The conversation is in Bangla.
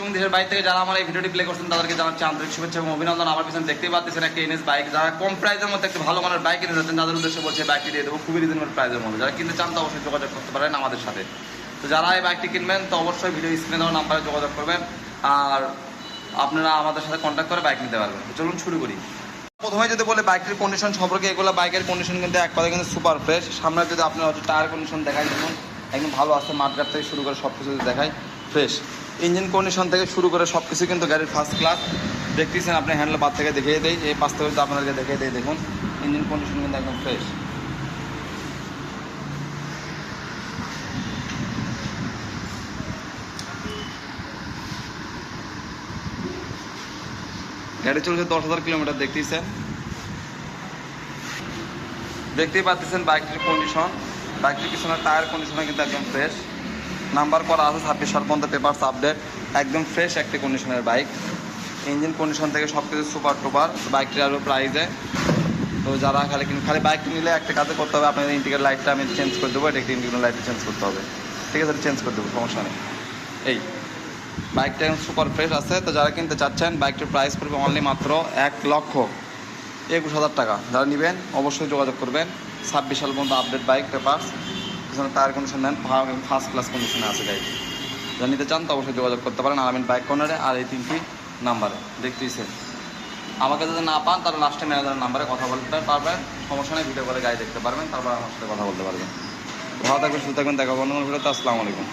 এবং দেশের বাইরে থেকে যারা আমার এই ভিডিওটি প্লে করছেন তাদেরকে জানাচ্ছি আন্তরিক শুভেচ্ছা এবং অভিনন্দন। আমার পিছনে দেখতেই পাচ্ছেন একটা এনএস বাইক, যারা কম প্রাইসের মধ্যে একটা ভালো মানের বাইক কিনে যাচ্ছেন তাদের উদ্দেশ্যে বলছে বাইকটি দিয়ে দেবো খুবই রিজনেবল প্রাইসের মধ্যে। যারা কিনতে চান তো অবশ্যই যোগাযোগ করতে পারেন আমাদের সাথে। তো যারা এই বাইকটি কিনবেন তো অবশ্যই ভিডিও স্ক্রিনে দেওয়া নাম্বারে যোগাযোগ করবেন আর আপনারা আমাদের সাথে কন্ট্যাক্ট করে বাইক নিতে পারবেন। চলুন শুরু করি। প্রথমে যদি বলে বাইকটির কন্ডিশন সম্পর্কে, এগুলো বাইকের কন্ডিশন কিন্তু এক কথা কিন্তু সুপার ফ্রেশ। সামনে যদি আপনার হচ্ছে টায়ার কন্ডিশন দেখায় দেখুন একদম ভালো আছে, মাঠঘাট থেকে শুরু করে সব কিছু যদি দেখায় ফ্রেশ। ইঞ্জিন কন্ডিশন থেকে শুরু করে সব কিছু কিন্তু গাড়ির ফার্স্ট ক্লাস। দেখতেছেন আপনি হ্যান্ডেল বাদ থেকে দেখিয়ে দেয়, এই পাশ থেকে আপনাদেরকে দেখিয়ে দেয় দেখুন ইঞ্জিন কন্ডিশন কিন্তু একদম ফ্রেশ। গাড়ি চলছে 10,000 কিলোমিটার। দেখতেই পাচ্ছেন বাইকটির কন্ডিশন। বাইকটির পিছনে টায়ার কন্ডিশনে কিন্তু একদম ফ্রেশ, নাম্বার করা আছে 26 সাল পর্যন্ত, পেপারস আপডেট, একদম ফ্রেশ একটি কন্ডিশনের বাইক। ইঞ্জিন কন্ডিশন থেকে সব কিছু সুপার টুপার। বাইকটির আরও প্রাইজে। তো যারা খালি বাইক নিলে একটা কাজে করতে হবে, আপনাদের ইন্ডিকেটর লাইটটা আমি চেঞ্জ করে দেবো, এটা একটা ইন্ডিকেটর লাইটটা চেঞ্জ করতে হবে, ঠিক আছে? চেঞ্জ করে দেবো, সমস্যা নেই। এই বাইকটা এখন সুপার ফ্রেশ আছে। তো যারা কিনতে চাচ্ছেন বাইকটির প্রাইস পড়বে অনলি মাত্র 1,21,000 টাকা। যারা নেবেন অবশ্যই যোগাযোগ করবেন। 26 সাল পর্যন্ত আপডেট বাইক, পেপারস, পিছনে টায়ার কন্ডিশন নেন ফার্স্ট ক্লাস কন্ডিশনে আছে গাড়ি। যারা নিতে চান তো অবশ্যই যোগাযোগ করতে পারেন আলামিন বাইক কর্নারে আর এই 3টি নাম্বারে। দেখতেইছেন, আমাকে যদি না পান তাহলে লাস্টে ম্যানেজারের নাম্বারে কথা বলতে পারবেন, সমস্যা নেই। ভিডিও করে গাড়ি দেখতে পারবেন, তারপর আমার সাথে কথা বলতে পারবেন। ভালো থাকবেন, সুস্থ থাকবেন, দেখা হবে অন্য ভিডিওতে। আসসালামু আলাইকুম।